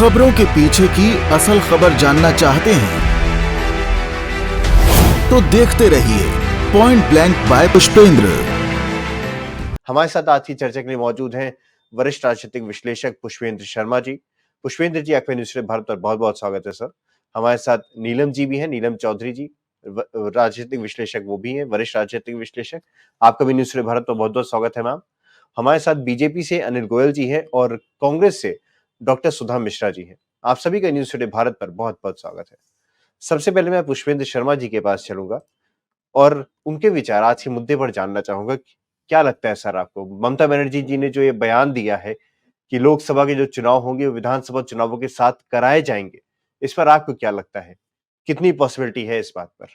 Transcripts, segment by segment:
खबरों के पीछे की असल खबर जानना चाहते हैं तो देखते रहिए पॉइंट ब्लैंक बाय पुष्पेंद्र। हमारे साथ आज की चर्चा के लिए मौजूद हैं वरिष्ठ राजनीतिक विश्लेषक पुष्पेंद्र शर्मा जी। पुष्पेंद्र जी, आपका न्यूज़ भारत पर बहुत बहुत स्वागत है सर। हमारे साथ नीलम जी भी हैं, नीलम चौधरी जी, राजनीतिक विश्लेषक वो भी हैं, वरिष्ठ राजनीतिक विश्लेषक। आपका भी न्यूज़ भारत पर बहुत बहुत स्वागत है मैम। हमारे साथ बीजेपी से अनिल गोयल जी हैं और कांग्रेस से डॉक्टर सुधा मिश्रा जी हैं। आप सभी का न्यूज़ भारत पर बहुत बहुत स्वागत है। सबसे पहले मैं पुष्पेंद्र शर्मा जी के पास चलूंगा और उनके विचार आज के मुद्दे पर जानना चाहूंगा। क्या लगता है सर आपको, ममता बनर्जी जी ने जो ये बयान दिया है कि लोकसभा के जो चुनाव होंगे वो विधानसभा चुनावों के साथ कराए जाएंगे, इस पर आपको क्या लगता है, कितनी पॉसिबिलिटी है इस बात पर?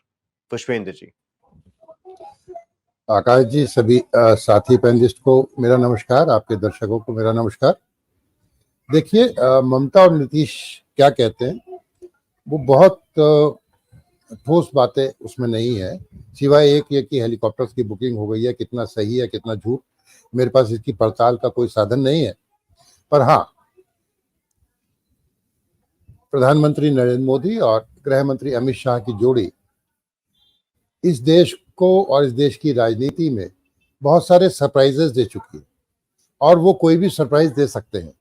पुष्पेंद्र जी। आकाश जी, सभी साथी पैनलिस्ट को मेरा नमस्कार, आपके दर्शकों को मेरा नमस्कार। देखिए, ममता और नीतीश क्या कहते हैं वो बहुत ठोस बातें उसमें नहीं है, सिवाय एक ये कि हेलीकॉप्टर्स की बुकिंग हो गई है। कितना सही है कितना झूठ, मेरे पास इसकी पड़ताल का कोई साधन नहीं है। पर हाँ, प्रधानमंत्री नरेंद्र मोदी और गृह मंत्री अमित शाह की जोड़ी इस देश को और इस देश की राजनीति में बहुत सारे सरप्राइजेस दे चुकी है और वो कोई भी सरप्राइज दे सकते हैं।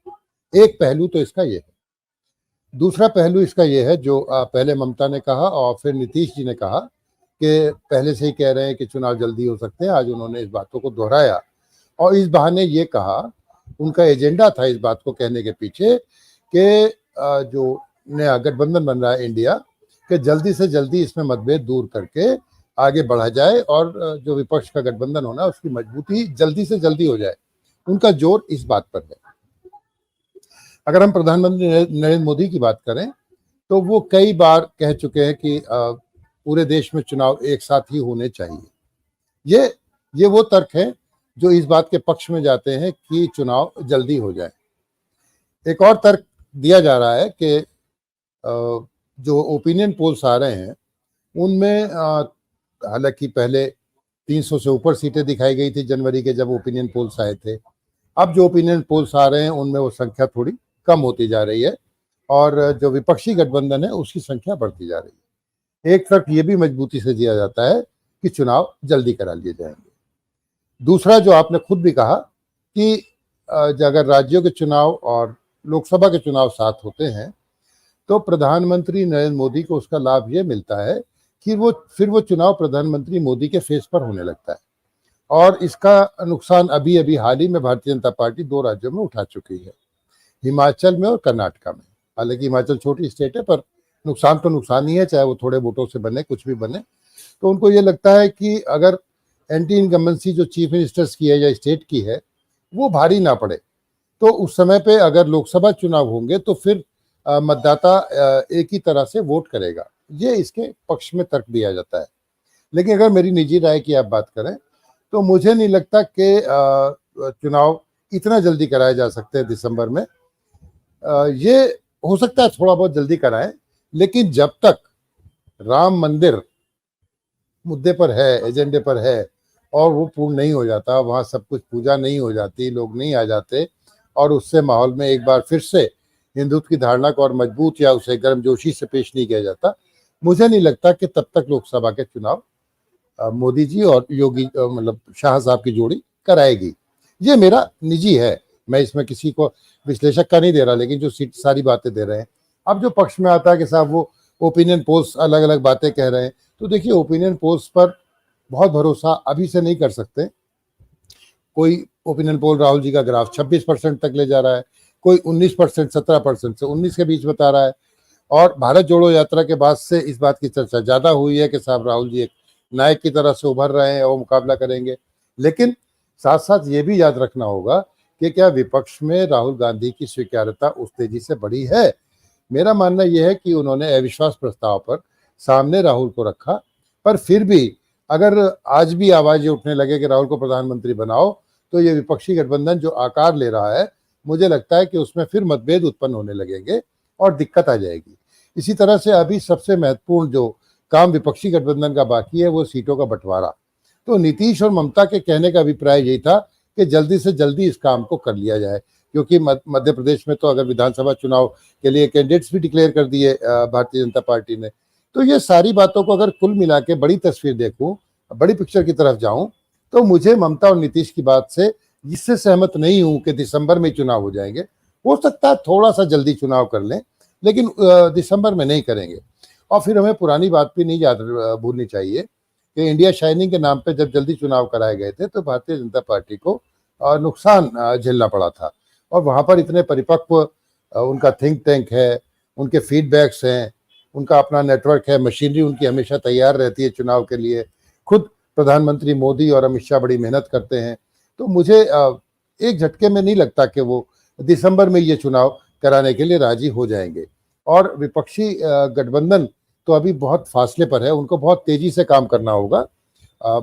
एक पहलू तो इसका ये है। दूसरा पहलू इसका ये है जो पहले ममता ने कहा और फिर नीतीश जी ने कहा कि पहले से ही कह रहे हैं कि चुनाव जल्दी हो सकते हैं। आज उन्होंने इस बातों को दोहराया और इस बहाने ये कहा, उनका एजेंडा था इस बात को कहने के पीछे कि जो नया गठबंधन बन रहा है इंडिया, कि जल्दी से जल्दी इसमें मतभेद दूर करके आगे बढ़ा जाए और जो विपक्ष का गठबंधन होना उसकी मजबूती जल्दी से जल्दी हो जाए। उनका जोर इस बात पर है। अगर हम प्रधानमंत्री नरेंद्र मोदी की बात करें तो वो कई बार कह चुके हैं कि पूरे देश में चुनाव एक साथ ही होने चाहिए। ये वो तर्क है जो इस बात के पक्ष में जाते हैं कि चुनाव जल्दी हो जाए। एक और तर्क दिया जा रहा है कि जो ओपिनियन पोल्स आ रहे हैं उनमें हालांकि पहले 300 से ऊपर सीटें दिखाई गई थी जनवरी के जब ओपिनियन पोल्स आए थे। अब जो ओपिनियन पोल्स आ रहे हैं उनमें वो संख्या थोड़ी कम होती जा रही है और जो विपक्षी गठबंधन है उसकी संख्या बढ़ती जा रही है। एक तरफ ये भी मजबूती से दिया जाता है कि चुनाव जल्दी करा लिए जाएंगे। दूसरा, जो आपने खुद भी कहा कि अगर राज्यों के चुनाव और लोकसभा के चुनाव साथ होते हैं तो प्रधानमंत्री नरेंद्र मोदी को उसका लाभ ये मिलता है कि वो चुनाव प्रधानमंत्री मोदी के फेस पर होने लगता है और इसका नुकसान अभी अभी हाल ही में भारतीय जनता पार्टी 2 राज्यों में उठा चुकी है, हिमाचल में और कर्नाटका में। हालांकि हिमाचल छोटी स्टेट है पर नुकसान तो नुकसान ही है, चाहे वो थोड़े वोटों से बने कुछ भी बने। तो उनको ये लगता है कि अगर एंटी इनकम्बेंसी जो चीफ मिनिस्टर्स की है या स्टेट की है वो भारी ना पड़े तो उस समय पे अगर लोकसभा चुनाव होंगे तो फिर मतदाता एक ही तरह से वोट करेगा। ये इसके पक्ष में तर्क दिया जाता है। लेकिन अगर मेरी निजी राय की आप बात करें तो मुझे नहीं लगता कि चुनाव इतना जल्दी कराए जा सकते हैं दिसंबर में। ये हो सकता है थोड़ा बहुत जल्दी कराएं, लेकिन जब तक राम मंदिर मुद्दे पर है, एजेंडे पर है और वो पूर्ण नहीं हो जाता, वहाँ सब कुछ पूजा नहीं हो जाती, लोग नहीं आ जाते और उससे माहौल में एक बार फिर से हिंदुत्व की धारणा को और मजबूत या उसे गर्मजोशी से पेश नहीं किया जाता, मुझे नहीं लगता कि तब तक लोकसभा के चुनाव मोदी जी और योगी मतलब शाह साहब की जोड़ी कराएगी। ये मेरा निजी है, मैं इसमें किसी को विश्लेषक का नहीं दे रहा, लेकिन जो सारी बातें दे रहे हैं। अब जो पक्ष में आता है कि साहब वो ओपिनियन पोल्स अलग अलग बातें कह रहे हैं, तो देखिए ओपिनियन पोल्स पर बहुत भरोसा अभी से नहीं कर सकते। कोई ओपिनियन पोल राहुल जी का ग्राफ 26% तक ले जा रहा है, कोई 19%, 17% से 19 के बीच बता रहा है और भारत जोड़ो यात्रा के बाद से इस बात की चर्चा ज़्यादा हुई है कि साहब राहुल जी एक नायक की तरह से उभर रहे हैं और मुकाबला करेंगे। लेकिन साथ साथ ये भी याद रखना होगा कि क्या विपक्ष में राहुल गांधी की स्वीकार्यता उस तेजी से बढ़ी है? मेरा मानना यह है कि उन्होंने अविश्वास प्रस्ताव पर सामने राहुल को रखा, पर फिर भी अगर आज भी आवाज़ें उठने लगे कि राहुल को प्रधानमंत्री बनाओ तो ये विपक्षी गठबंधन जो आकार ले रहा है, मुझे लगता है कि उसमें फिर मतभेद उत्पन्न होने लगेंगे और दिक्कत आ जाएगी। इसी तरह से अभी सबसे महत्वपूर्ण जो काम विपक्षी गठबंधन का बाकी है वो सीटों का बंटवारा। तो नीतीश और ममता के कहने का अभिप्राय यही था कि जल्दी से जल्दी इस काम को कर लिया जाए, क्योंकि मध्य प्रदेश में तो अगर विधानसभा चुनाव के लिए कैंडिडेट्स भी डिक्लेयर कर दिए भारतीय जनता पार्टी ने। तो ये सारी बातों को अगर कुल मिला के बड़ी तस्वीर देखूं, बड़ी पिक्चर की तरफ जाऊं, तो मुझे ममता और नीतीश की बात से इससे सहमत नहीं हूं कि दिसंबर में चुनाव हो जाएंगे। हो सकता है थोड़ा सा जल्दी चुनाव कर लें, लेकिन दिसंबर में नहीं करेंगे। और फिर हमें पुरानी बात भी नहीं याद भूलनी चाहिए कि इंडिया शाइनिंग के नाम पे जब जल्दी चुनाव कराए गए थे तो भारतीय जनता पार्टी को नुकसान झेलना पड़ा था। और वहां पर इतने परिपक्व उनका थिंक टैंक है, उनके फीडबैक्स हैं, उनका अपना नेटवर्क है, मशीनरी उनकी हमेशा तैयार रहती है चुनाव के लिए। खुद प्रधानमंत्री मोदी और अमित शाह बड़ी मेहनत करते हैं। तो मुझे एक झटके में नहीं लगता कि वो दिसंबर में ये चुनाव कराने के लिए राजी हो जाएंगे। और विपक्षी गठबंधन तो अभी बहुत फासले पर है, उनको बहुत तेजी से काम करना होगा।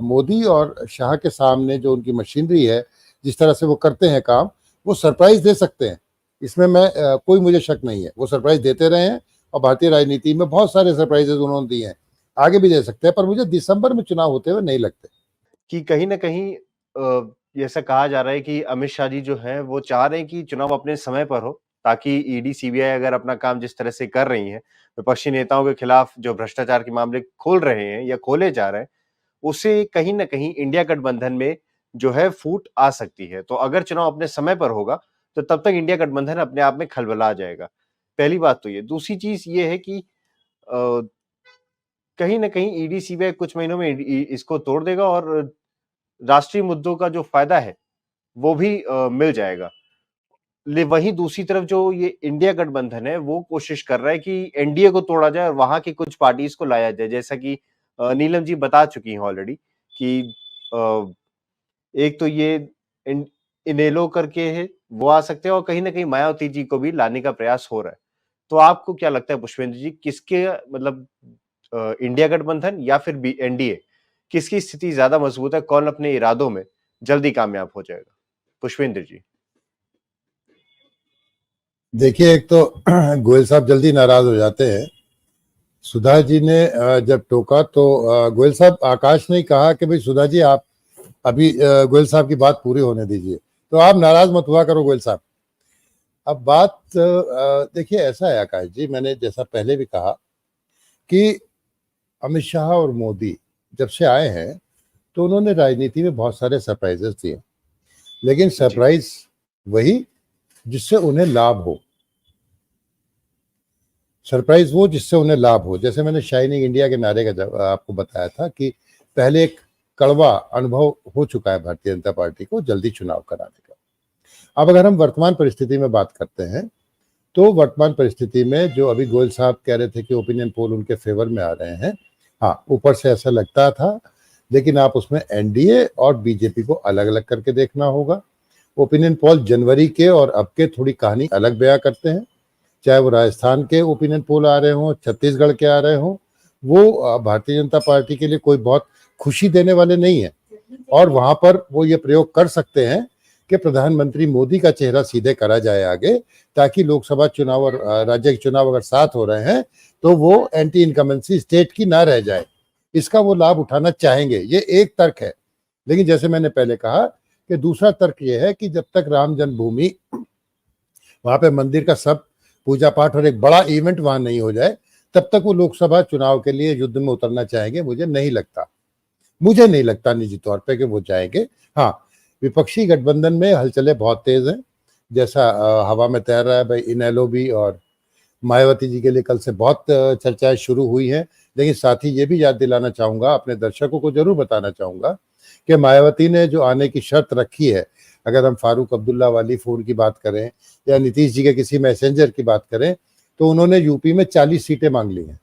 मोदी और शाह के सामने जो उनकी मशीनरी है, जिस तरह से वो करते हैं काम, वो सरप्राइज दे सकते हैं। इसमें मैं कोई मुझे शक नहीं है, वो सरप्राइज देते रहे हैं और भारतीय राजनीति में बहुत सारे सरप्राइजेज उन्होंने दिए हैं, आगे भी दे सकते हैं। पर मुझे दिसंबर में चुनाव होते हुए नहीं लगते कि कहीं न कहीं ऐसा कहा जा रहा है कि अमित शाह जी जो हैं वो चाह रहे हैं कि चुनाव अपने समय पर हो, ताकि ईडी, सीबीआई अगर अपना काम जिस तरह से कर रही हैं, विपक्षी नेताओं के खिलाफ जो भ्रष्टाचार के मामले खोल रहे हैं या खोले जा रहे हैं, उससे कहीं न कहीं इंडिया गठबंधन में जो है फूट आ सकती है। तो अगर चुनाव अपने समय पर होगा, तो तब तक इंडिया गठबंधन अपने आप में खलबला जाएगा। पहली बात तो ये। दूसरी चीज़ ये है कि कहीं न कहीं ईडी, सीबीआई कुछ महीनों में इसको तोड़ देगा और राष्ट्रीय मुद्दों का जो फ़ायदा है, वो भी मिल जाएगा। वहीं दूसरी तरफ जो ये इंडिया गठबंधन है, वो कोशिश कर रहा है कि एनडीए को तोड़ा जाए और वहाँ की कुछ पार्टीज़ को लाया जाए। जैसा कि नीलम जी बता चुकी हैं ऑलरेडी कि अ, एक तो ये इन इनेलो करके है, वो आ सकते हैं और कहीं न कहीं मायावती जी को भी लाने का प्रयास हो रहा है। तो आपको क्या लगता है पुष्पेंद्र जी, किसके मतलब इंडिया गठबंधन या फिर बी एनडीए, किसकी स्थिति ज़्यादा मजबूत है? कौन अपने इरादों में जल्दी कामयाब हो जाएगा? पुष्पेंद्र जी। देखिए, एक तो गोयल साहब जल्दी नाराज हो जाते हैं। सुधा जी ने जब टोका तो गोयल साहब, आकाश ने कहा कि भाई सुधा जी आप अभी गोयल साहब की बात पूरी होने दीजिए, तो आप नाराज मत हुआ करो गोयल साहब। अब बात देखिए, ऐसा है आकाश जी, मैंने जैसा पहले भी कहा कि अमित शाह और मोदी जब से आए हैं तो उन्होंने राजनीति में बहुत सारे सरप्राइजेस दिए, लेकिन सरप्राइज वही जिससे उन्हें लाभ हो, सरप्राइज वो जिससे उन्हें लाभ हो। जैसे मैंने शाइनिंग इंडिया के नारे का आपको बताया था कि पहले एक कड़वा अनुभव हो चुका है भारतीय जनता पार्टी को जल्दी चुनाव कराने का। अब अगर हम वर्तमान परिस्थिति में बात करते हैं तो वर्तमान परिस्थिति में जो अभी गोयल साहब कह रहे थे कि ओपिनियन पोल उनके फेवर में आ रहे हैं, हाँ, ऊपर से ऐसा लगता था, लेकिन आप उसमें एनडीए और बीजेपी को अलग अलग करके देखना होगा। ओपिनियन पोल जनवरी के और अब के थोड़ी कहानी अलग बयां करते हैं, चाहे वो राजस्थान के ओपिनियन पोल आ रहे हों, छत्तीसगढ़ के आ रहे हों, वो भारतीय जनता पार्टी के लिए कोई बहुत खुशी देने वाले नहीं है। और वहां पर वो ये प्रयोग कर सकते हैं कि प्रधानमंत्री मोदी का चेहरा सीधे करा जाए आगे, ताकि लोकसभा चुनाव और राज्य के चुनाव अगर साथ हो रहे हैं तो वो एंटी इनकमेंसी स्टेट की ना रह जाए। इसका वो लाभ उठाना चाहेंगे, ये एक तर्क है। लेकिन जैसे मैंने पहले कहा कि दूसरा तर्क ये है कि जब तक राम जन्मभूमि, वहां पे मंदिर का सब पूजा पाठ और एक बड़ा इवेंट वहां नहीं हो जाए, तब तक वो लोकसभा चुनाव के लिए युद्ध में उतरना चाहेंगे। मुझे नहीं लगता निजी तौर पे कि वो जाएंगे। हाँ, विपक्षी गठबंधन में हलचलें बहुत तेज हैं, जैसा हवा में तैर रहा है भाई। इनेलो भी और मायावती जी के लिए कल से बहुत चर्चाएं शुरू हुई हैं। लेकिन साथ ही ये भी याद दिलाना चाहूंगा, अपने दर्शकों को जरूर बताना चाहूंगा कि मायावती ने जो आने की शर्त रखी है, अगर हम फारूक अब्दुल्ला वाली फोन की बात करें या नीतीश जी के किसी मैसेंजर की बात करें, तो उन्होंने यूपी में 40 सीटें मांग ली हैं।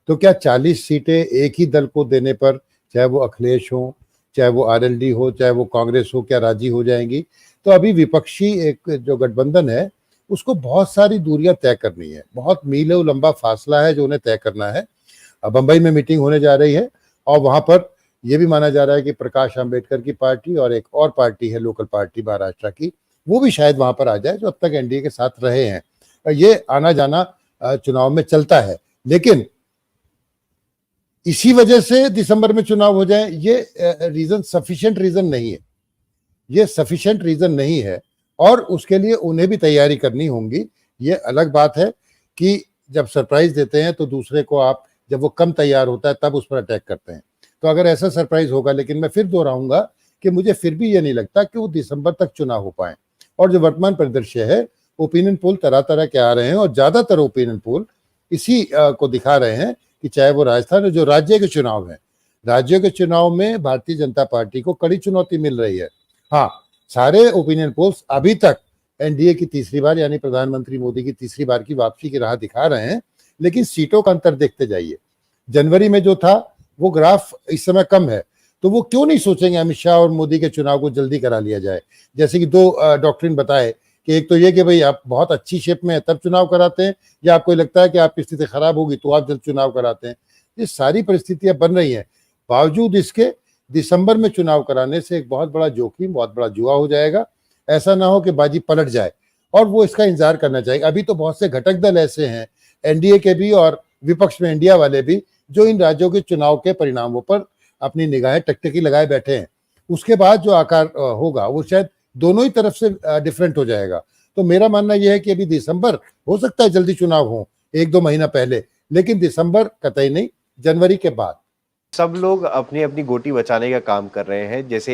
तो क्या 40 सीटें एक ही दल को देने पर, चाहे वो अखिलेश हो, चाहे वो आरएलडी हो, चाहे वो कांग्रेस हो, क्या राजी हो जाएंगी? तो अभी विपक्षी एक जो गठबंधन है उसको बहुत सारी दूरियां तय करनी है, बहुत मीलों लंबा फासला है जो उन्हें तय करना है। अब बंबई में मीटिंग होने जा रही है और वहां पर यह भी माना जा रहा है कि प्रकाश अंबेडकर की पार्टी और एक और पार्टी है लोकल पार्टी महाराष्ट्र की, वो भी शायद वहां पर आ जाए, जो अब तक एनडीए के साथ रहे हैं। ये आना जाना चुनाव में चलता है, लेकिन इसी वजह से दिसंबर में चुनाव हो जाए, ये रीजन सफिशिएंट रीजन नहीं है, ये सफिशिएंट रीजन नहीं है। और उसके लिए उन्हें भी तैयारी करनी होगी। ये अलग बात है कि जब सरप्राइज देते हैं तो दूसरे को आप, जब वो कम तैयार होता है तब उस पर अटैक करते हैं। तो अगर ऐसा सरप्राइज होगा, लेकिन मैं फिर दोहराऊंगा कि मुझे फिर भी ये नहीं लगता कि वो दिसंबर तक चुनाव हो पाए। और जो वर्तमान परिदृश्य है, ओपिनियन पोल तरह तरह के आ रहे हैं और ज्यादातर ओपिनियन पोल इसी को दिखा रहे हैं कि चाहे वो राजस्थान, जो राज्य के चुनाव हैं, राज्यों के चुनाव में भारतीय जनता पार्टी को कड़ी चुनौती मिल रही है। हाँ, सारे ओपिनियन पोल्स अभी तक एनडीए की तीसरी बार, यानी प्रधानमंत्री मोदी की तीसरी बार की वापसी की राह दिखा रहे हैं, लेकिन सीटों का अंतर देखते जाइए। जनवरी में जो था वो ग्राफ इस समय कम है, तो वो क्यों नहीं सोचेंगे अमित शाह और मोदी के चुनाव को जल्दी करा लिया जाए। जैसे कि दो डॉक्ट्रिन बताए कि एक तो ये कि भाई आप बहुत अच्छी शेप में है तब चुनाव कराते हैं, या आपको लगता है कि आपकी स्थिति खराब होगी तो आप जल्द चुनाव कराते हैं। ये सारी परिस्थितियां बन रही हैं। बावजूद इसके दिसंबर में चुनाव कराने से एक बहुत बड़ा जोखिम, बहुत बड़ा जुआ हो जाएगा। ऐसा ना हो कि बाजी पलट जाए, और वो इसका इंतजार करना चाहिए। अभी तो बहुत से घटक दल ऐसे हैं, एनडीए के भी और विपक्ष में इंडिया वाले भी, जो इन राज्यों के चुनाव के परिणामों पर अपनी निगाहें टकटकी लगाए बैठे हैं। उसके बाद जो आकार होगा वो शायद दोनों ही तरफ से डिफरेंट हो जाएगा। तो मेरा मानना यह है कि अभी दिसंबर, हो सकता है जल्दी चुनाव हो 1-2 महीना पहले, लेकिन दिसंबर कतई नहीं, जनवरी के बाद। सब लोग अपनी अपनी गोटी बचाने का काम कर रहे हैं। जैसे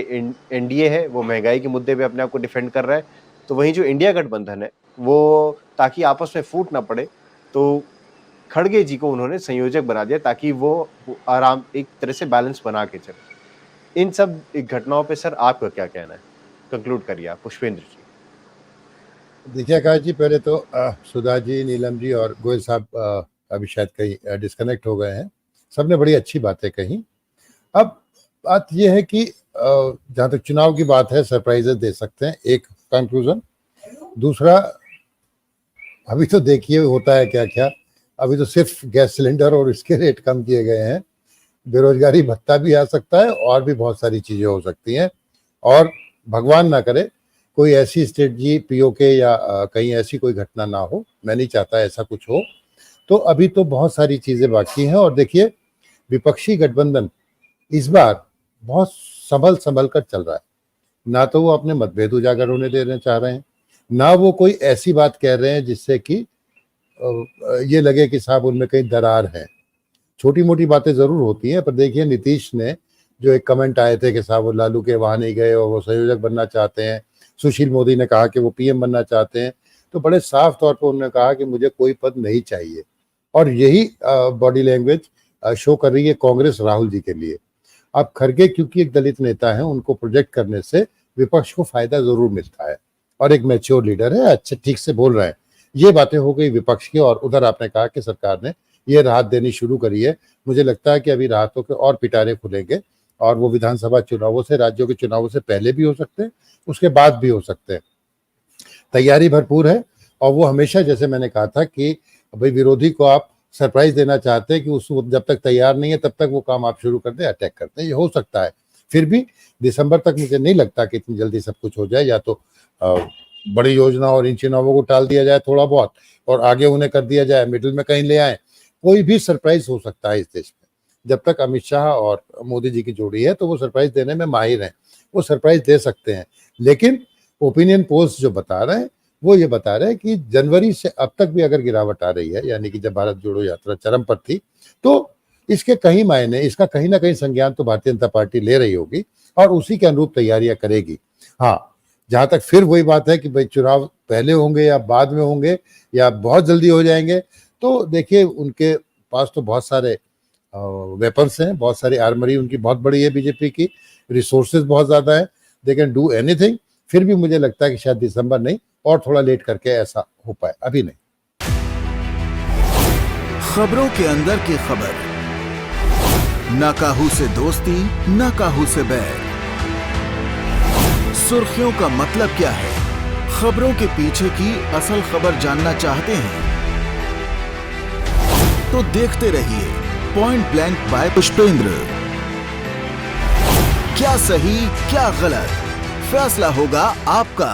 एनडीए है वो महंगाई के मुद्दे पे अपने आप को डिफेंड कर रहा है, तो वहीं जो इंडिया गठबंधन है वो, ताकि आपस में फूट ना पड़े, तो खड़गे जी को उन्होंने संयोजक बना दिया ताकि वो आराम, एक तरह से बैलेंस बना के चले। इन सब घटनाओं पे सर आपका क्या कहना है? कंक्लूड करिए आप, पुष्पेंद्र जी। देखिए आकाश जी, पहले तो सुधा जी, नीलम जी और गोयल साहब अभी शायद कहीं डिस्कनेक्ट हो गए हैं। सबने बड़ी अच्छी बातें कही। अब बात यह है कि जहाँ तक चुनाव की बात है, सरप्राइजेस दे सकते हैं, एक कंक्लूजन। दूसरा, अभी तो देखिए होता है क्या क्या। अभी तो सिर्फ गैस सिलेंडर और इसके रेट कम किए गए हैं, बेरोजगारी भत्ता भी आ सकता है और भी बहुत सारी चीजें हो सकती हैं। और भगवान ना करे कोई ऐसी स्ट्रेटजी पीओके या कहीं ऐसी कोई घटना ना हो, मैं नहीं चाहता ऐसा कुछ हो। तो अभी तो बहुत सारी चीजें बाकी हैं। और देखिए, विपक्षी गठबंधन इस बार बहुत संभल कर चल रहा है। ना तो वो अपने मतभेद उजागर होने देना चाह रहे हैं, ना वो कोई ऐसी बात कह रहे हैं जिससे कि ये लगे कि साहब उनमें कहीं दरार है। छोटी मोटी बातें जरूर होती हैं, पर देखिए नीतीश ने जो एक कमेंट आए थे कि साहब वो लालू के वहां नहीं गए और वो संयोजक बनना चाहते हैं, सुशील मोदी ने कहा कि वो पीएम बनना चाहते हैं, तो बड़े साफ तौर पर उन्होंने कहा कि मुझे कोई पद नहीं चाहिए। और यही बॉडी लैंग्वेज शो कर रही है कांग्रेस राहुल जी के लिए। अब खड़गे क्योंकि एक दलित नेता है, उनको प्रोजेक्ट करने से विपक्ष को फायदा जरूर मिलता है, और एक मैच्योर लीडर है, अच्छे ठीक से बोल रहे हैं। ये बातें हो गई विपक्ष की। और उधर आपने कहा कि सरकार ने ये राहत देनी शुरू करी है। मुझे लगता है कि अभी राहतों के और पिटारे खुलेंगे, और वो विधानसभा चुनावों से, राज्यों के चुनावों से पहले भी हो सकते हैं, उसके बाद भी हो सकते हैं। तैयारी भरपूर है, और वो हमेशा, जैसे मैंने कहा था कि भाई विरोधी को आप सरप्राइज देना चाहते हैं कि उस जब तक तैयार नहीं है तब तक वो काम आप शुरू कर दें, अटैक करते हैं। ये हो सकता है। फिर भी दिसंबर तक मुझे नहीं लगता कि इतनी जल्दी सब कुछ हो जाए। या तो बड़ी योजना और इन चुनावों को टाल दिया जाए थोड़ा बहुत, और आगे उन्हें कर दिया जाए, मिडिल में कहीं ले आए। कोई भी सरप्राइज हो सकता है इस देश में। जब तक अमित शाह और मोदी जी की जोड़ी है तो वो सरप्राइज देने में माहिर हैं, वो सरप्राइज दे सकते हैं। लेकिन ओपिनियन पोल्स जो बता रहे हैं वो ये बता रहे हैं कि जनवरी से अब तक भी अगर गिरावट आ रही है, यानी कि जब भारत जोड़ो यात्रा चरम पर थी, तो इसके कहीं मायने, इसका कहीं ना कहीं संज्ञान तो भारतीय जनता पार्टी ले रही होगी और उसी के अनुरूप तैयारियां करेगी। हाँ, जहां तक फिर वही बात है कि भाई चुनाव पहले होंगे या बाद में होंगे या बहुत जल्दी हो जाएंगे, तो देखिए उनके पास तो बहुत सारे वेपन्स हैं, बहुत सारी आर्मरी उनकी बहुत बड़ी है, बीजेपी की रिसोर्सेज बहुत ज्यादा है, दे कैन डू एनीथिंग। फिर भी मुझे लगता है कि शायद दिसंबर नहीं, और थोड़ा लेट करके ऐसा हो पाए, अभी नहीं। खबरों के अंदर की खबर, ना काहू से दोस्ती, ना काहू से बैर। सुर्खियों का मतलब क्या है? खबरों के पीछे की असल खबर जानना चाहते हैं तो देखते रहिए पॉइंट ब्लैंक बाय पुष्पेंद्र। क्या सही क्या गलत, फैसला होगा आपका।